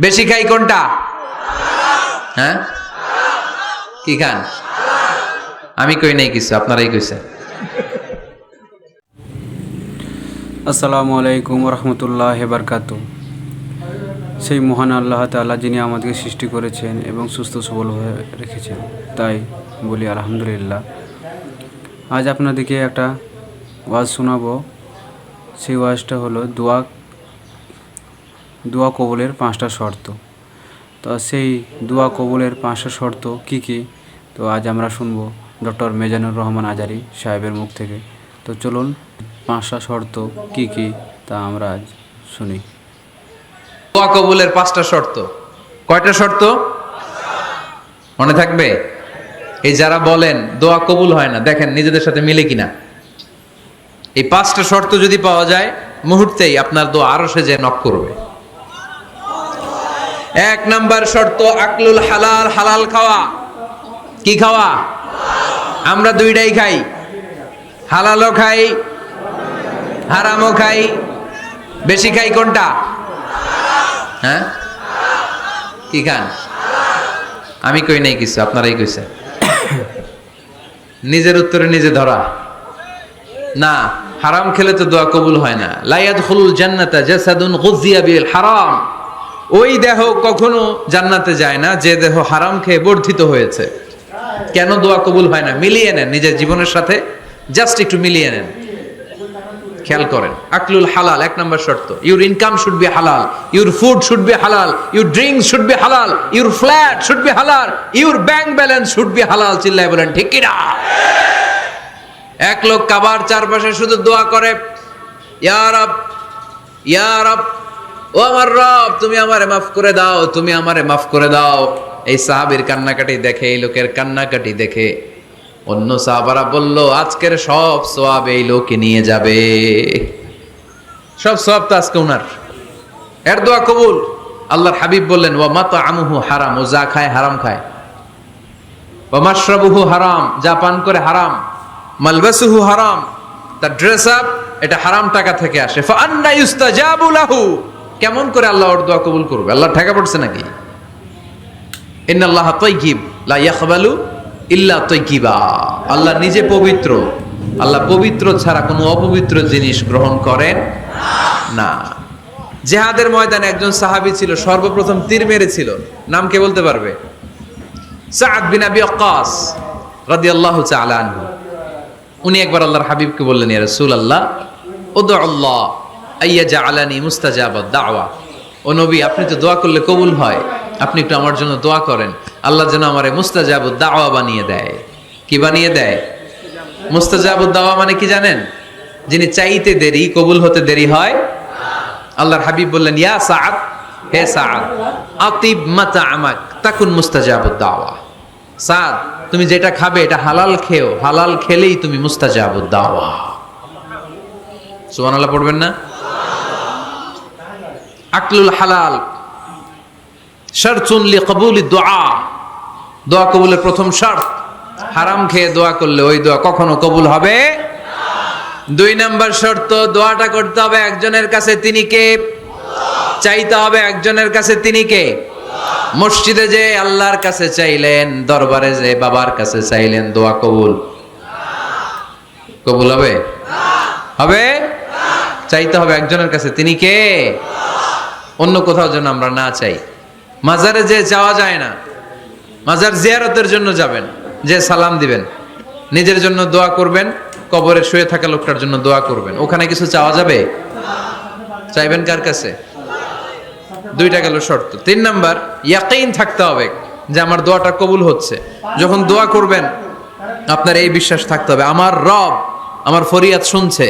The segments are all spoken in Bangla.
বেশি খাই কোনটা? হ্যাঁ, কি খান? আমি কই নাই কিছু, আপনারাই কইছেন। আসসালামু আলাইকুম রহমতুল্লাহ বারকাতু। সেই মহান আল্লাহ তাআলা যিনি আমাদেরকে সৃষ্টি করেছেন এবং সুস্থ সবলভাবে রেখেছেন, তাই বলি আলহামদুলিল্লাহ। আজ আপনাদেরকে একটা ওয়াজ শোনাবো। সেই ওয়াজটা হলো দোয়া কবুলের 5টা শর্ত। তো সেই দোয়া কবুলের 5টা শর্ত কি কি, তো আজ আমরা শুনবো ডক্টর মিজানুর রহমান আজারি সাহেবের মুখ থেকে। তো চলুন 5টা শর্ত কি কি তা আমরা আজ শুনি। দোয়া কবুলের 5টা শর্ত। কয়টা শর্ত মনে থাকবে? এই যারা বলেন দোয়া কবুল হয় না, দেখেন নিজেদের সাথে মিলে কিনা। এই 5টা শর্ত যদি পাওয়া যায়, মুহূর্তেই আপনার দোয়া আরশে যে নক করবে। 1 নাম্বার শর্ত আকলুল হালাল, হালাল খাওয়া। কি খাওয়া? আমরা দুইটাই খাই, হালালও খাই হারামও খাই। বেশি খাই কোনটা? হ্যাঁ, কি খান? আমি কই নাই কিছু, আপনারাই কইছেন। নিজের উত্তরে নিজে ধরা না। হারাম খেলে তো দোয়া কবুল হয় না। লা ইয়াদখুলুল জান্নাতা জাসাদুন গুযিয়া বিল হারাম। ওই দেহ কখনো জান্নাতে যায় না যে দেহ হারাম খেয়ে বর্ধিত হয়েছে। কেন দোয়া কবুল হয় না? মিলিয়ে নেন নিজের জীবনের সাথে, জাস্ট একটু মিলিয়ে নেন, খেয়াল করেন। আকলুল হালাল 1 নাম্বার শর্ত। ইউর ইনকাম শুড বি হালাল, ইউর ফুড শুড বি হালাল, ইউর ড্রিঙ্কস শুড বি হালাল, ইউর ফ্ল্যাট শুড বি হালাল, your bank balance should be হালাল। চিল্লায় বলেন ঠিক কিনা? এক লোক কাবার চারপাশে শুধু দোয়া করে, ইয়া রব, ইয়া রব, ও আমার রব, তুমি আমারে মাফ করে দাও, তুমি আমারে মাফ করে দাও। এই সাহাবীর কান্নাকাটি দেখে, এই লোকের কান্নাকাটি দেখে অন্য সাহাবারা বলল, আজকের সব সওয়াব এই লোকে নিয়ে যাবে। সব সওয়াব তো আজকে উনার। এর দোয়া কবুল। আল্লাহর হাবিব বললেন, ওয়া মাতআমুহু হারাম, ও যা খায় হারাম খায়। ওয়া মাশরাবুহু হারাম, যা পান করে হারাম। মালবাসুহু হারাম, তার ড্রেস আপ এটা হারাম টাকা থেকে আসে। ফা আন্না ইউস্তাজাবু লাহু, কেমন করে আল্লাহ ওর দোয়া কবুল করবে? আল্লাহ ঠেকা পড়ছে নাকি? ইন্নাল্লাহা তাইয়্যিব লা ইয়াকবালু ইল্লা তাইয়্যিবা। আল্লাহ নিজে পবিত্র, আল্লাহ পবিত্র ছাড়া কোনো অপবিত্র জিনিস গ্রহণ করেন না। জিহাদের ময়দানে একজন সাহাবী ছিল, সর্বপ্রথম তীর মেরেছিল। নাম কে বলতে পারবে? সাআদ বিন আবি ওয়াক্কাস রাদিয়াল্লাহু তাআলা আনহু। উনি একবার আল্লাহর হাবিবকে বললেন, ইয়া রাসূলুল্লাহ, উদউ আল্লাহ আইয়াজআলানি মুস্তাজাবাদ দাওয়া। ও নবী, আপনি তো দোয়া করলে কবুল হয়, আপনি একটু আমার জন্য দোয়া করেন, আল্লাহ যেন আমারে মুস্তাজাবুদ দাওয়া বানিয়ে দেয়। কি বানিয়ে দেয়? মুস্তাজাবুদ দাওয়া মানে কি জানেন? যিনি চাইতে দেরি, কবুল হতে দেরি হয়। আল্লাহর হাবিব বললেন, ইয়া সাআদ, হে সাআদ, আতিব মাতআমাক তাকুন মুস্তাজাবুদ দাওয়া। সাআদ, তুমি যেটা খাবে এটা হালাল খেও, হালাল খেলেই তুমি মুস্তাজাবুদ দাওয়া। সুবহানাল্লাহ পড়বেন না? আকলুল হালাল শারতুন লিকবুলি দুআ, দোয়া কবুলের প্রথম শর্ত। হারাম খেয়ে দোয়া করলে ওই দোয়া কখনো কবুল হবে না। 2 নাম্বার শর্ত, দোয়াটা করতে হবে একজনের কাছে, তিনি কে? চাইতে হবে একজনের কাছে, তিনি কে? মসজিদে যে আল্লাহর কাছে চাইলেন, দরবারে যে বাবার কাছে চাইলেন, দোয়া কবুল কবুল হবে? হবে? চাইতে হবে একজনের কাছে, তিনি কে? অন্য কোথাও যেন আমরা না চাই। মাজারে যে চাওয়া যায় না। মাজার জিয়ারতের জন্য যাবেন, যে সালাম দিবেন, নিজের জন্য দোয়া করবেন, কবরে শুয়ে থাকা লোকটার জন্য দোয়া করবেন। ওখানে কিছু চাওয়া যাবে? চাইবেন কার কাছে? 2টা গেল শর্ত। 3 নাম্বার, ইয়াকিন থাকতে হবে যে আমার দোয়াটা কবুল হচ্ছে। যখন দোয়া করবেন আপনার এই বিশ্বাস থাকতে হবে, আমার রব আমার ফরিয়াদ শুনছে,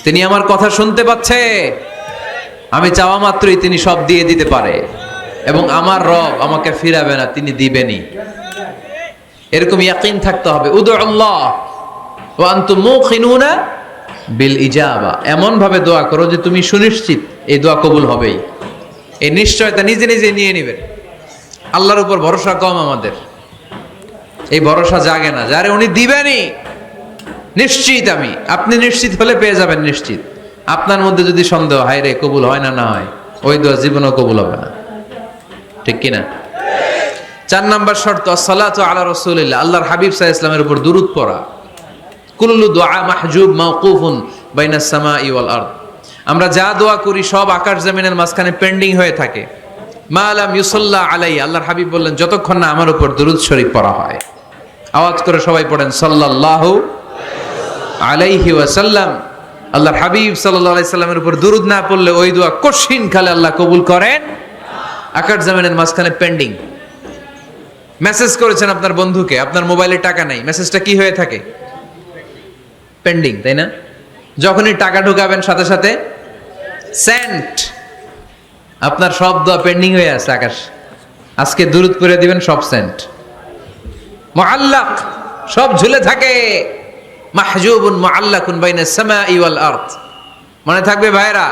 তিনি আমার কথা শুনতে পাচ্ছে, আমি চাওয়া মাত্রই তিনি সব দিয়ে দিতে পারে, এবং আমার রব আমাকে ফিরাবে না, তিনি দিবেনই। এরকম ইয়াকিন থাকতে হবে। উদউ আল্লাহ ওয়া আনতুম মুকিনুনা বিল ইজাবা, এমন ভাবে দোয়া করো যে তুমি সুনিশ্চিত এই দোয়া কবুল হবেই। এই নিশ্চয়তা নিজে নিজে নিয়ে নেবেন। আল্লাহর উপর ভরসা কম আমাদের, এই ভরসা জাগে না, যারে উনি দিবেনই নিশ্চিত আমি। আপনি নিশ্চিত হলে পেয়ে যাবেন নিশ্চিত। আপনার মধ্যে যদি সন্দেহ, হায় রে কবুল হয় না, না হয়, ওই দোয়া জীবনও কবুল হবে না, ঠিক কিনা? 4 নাম্বার শর্ত আসসালাতু আলা রাসূলিল্লাহ, আল্লাহর হাবিব সাল্লাল্লাহু আলাইহি ওয়াসাল্লামের উপর দুরূদ পড়া। কুল্লু দুআ মাহজুব মাওকুফুন বাইনাস সামাই ওয়াল আরদ, আমরা যা দোয়া করি সব আকাশ জমিনের মাঝখানে পেন্ডিং হয়ে থাকে। মা লাম ইউসাল্লা আলাইহি, আল্লাহর হাবিব বললেন যতক্ষণ না আমার উপর দুরূদ শরীফ পড়া হয়। আওয়াজ করে সবাই পড়েন সাল্লাল্লাহু আলাইহি ওয়াসাল্লাম। আল্লাহর হাবিব সাল্লাল্লাহু আলাইহি সাল্লামের উপর দুরূদ না পড়লে ওই দোয়া কঠিন কালে আল্লাহ কবুল করেন, আকাশ জমিনের মাঝখানে পেন্ডিং। মেসেজ করেছেন আপনার বন্ধুকে, আপনার মোবাইলে টাকা নাই, মেসেজটা কি হয়ে থাকে? পেন্ডিং, তাই না? যখনই টাকা ঢুকাবেন সাথে সাথে সেন্ট, আপনার সব দোয়া পেন্ডিং হয়ে আছে আকাশ। আজকে দুরূদ পড়ে দিবেন, সব সেন্ট, মুআল্লাক, সব ঝুলে থাকে। মাহজুবুন মুআল্লাকুন বাইনাস সামাই ওয়াল আরদ, মনে থাকবে ভাইরা?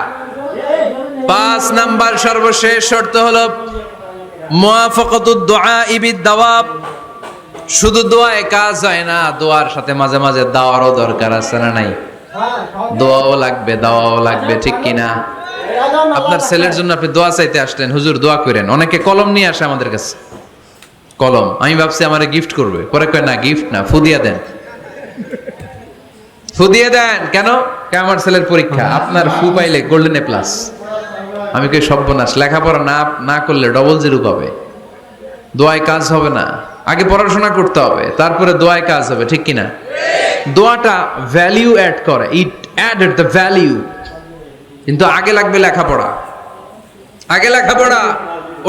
5 নাম্বার সর্বশেষ শর্ত হলো মুওয়াফাকাতুদ দুআ বিদ দাওয়াব। শুধু দোয়ায় কাজ হয় না, দোয়ার সাথে মাঝে মাঝে দাওয়ারও দরকার আছে না নাই? দোয়াও লাগবে, দাওয়াও লাগবে, ঠিক কিনা? আপনার ছেলের জন্য আপনি দোয়া চাইতে আসলেন, হুজুর দোয়া করেন। অনেকে কলম নিয়ে আসে আমাদের কাছে, কলম। আমি ভাবছি আমারে গিফট করবে, পরে কয় না, গিফট না, ফু দিয়ে দেন, ফু দিয়ে দেন। কেন? আমার ছেলের পরীক্ষা, আপনার ফু পাইলে গোল্ডেন এ প্লাস। আমি কই সর্বনাশ, লেখাপড়া না করলে ডবল জিরো পাবে, দোয়ায় কাজ হবে না। আগে পড়াশোনা করতে হবে, তারপরে দোয়ায় কাজ হবে, ঠিক কিনা? দোয়াটা ভ্যালিউ অ্যাড করে, ইট অ্যাডেড দ্য ভ্যালিউ। কিন্তু আগে লাগবে লেখাপড়া, আগে লেখাপড়া।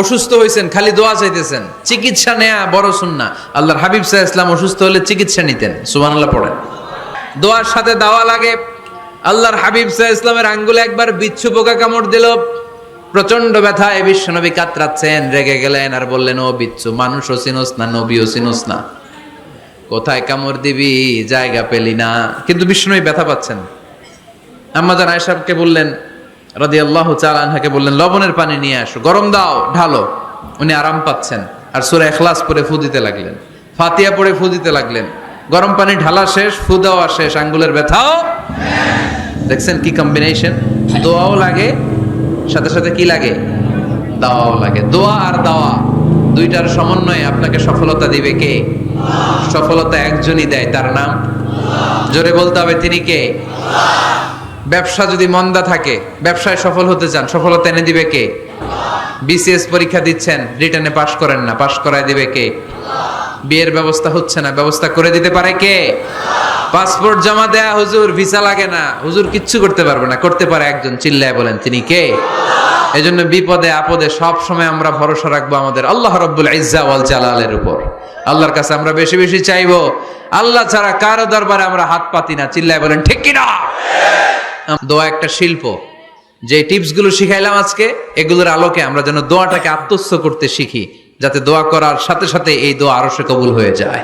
অসুস্থ হয়েছেন, খালি দোয়া চাইতেছেন, চিকিৎসা নেয়া বড় সুন্নাহ। আল্লাহর হাবিব সাল্লাল্লাহু আলাইহি ওয়াসাল্লাম অসুস্থ হলে চিকিৎসা নিতেন, সুবহানাল্লাহ পড়েন। দোয়ার সাথে দাওয়া লাগে। আল্লাহর হাবিব সাল্লাল্লাহু আলাইহি ওয়াসাল্লামের আঙ্গুলে একবার বিচ্ছু পোকা কামড় দিল, প্রচন্ড ব্যথায় বিশ্বনবী কাতরাচ্ছেন, রেগে গেলেন আর বললেন, ও বিচ্ছু, মানুষও চিনোস না, নবীও চিনোস না, কোথায় কামড় দিবি, জায়গা পেলি না। কিন্তু বিশ্বনবী ব্যথা পাচ্ছেন। আম্মা জান আয়েশাকে বললেন, রাদিয়াল্লাহু তাআলা আনহাকে বললেন, লবণের পানি নিয়ে আসো, গরম দাও, ঢালো। উনি আরাম পাচ্ছেন, আর সূরা ইখলাস পড়ে ফু দিতে লাগলেন, ফাতিহা পড়ে ফু দিতে লাগলেন। গরম পানি ঢালা শেষ, ফু দেওয়া শেষ, আঙ্গুলের ব্যথাও। দেখছেন কি কম্বিনেশন? দোয়াও লাগে, সাথে সাথে কি লাগে? দাওয়াও লাগে। দোয়া আর দাওয়া দুইটার সমন্বয়ে আপনাকে সফলতা দিবে কে? সফলতা একজনই দেয়, তার নাম জোরে বলতে হবে, তিনি কে? ব্যবসা যদি মন্দা থাকে, ব্যবসায় সফল হতে চান, সফলতা এনে দিবে কে? বিসিএস পরীক্ষা দিচ্ছেন, রিটেনে পাশ করেন না, পাশ করায় দিবে কে? বিয়ের ব্যবস্থা হচ্ছে না, ব্যবস্থা করে দিতে পারে কে? পাসপোর্ট জমা দেয়া, হুজুর ভিসা লাগে না, হুজুর কিচ্ছু করতে পারবে না, করতে পারে একজন, চিল্লায় বলেন, তিনি কে? এজন্য বিপদে আপদে সব সময় আমরা ভরসা রাখবো আমাদের আল্লাহ রাব্বুল ইজ্জা ওয়াল জালালের উপর। আল্লাহর কাছে আমরা বেশি বেশি চাইবো। আল্লাহ ছাড়া কারো দরবারে আমরা হাত পাতি না, চিল্লায় বলেন ঠিক কিনা? দোয়া একটা শিল্প। যে টিপস গুলো শিখাইলাম আজকে, এগুলোর আলোকে আমরা যেন দোয়াটাকে আত্মস্থ করতে শিখি, যাতে দোয়া করার সাথে সাথে এই দোয়া আরশে কবুল হয়ে যায়।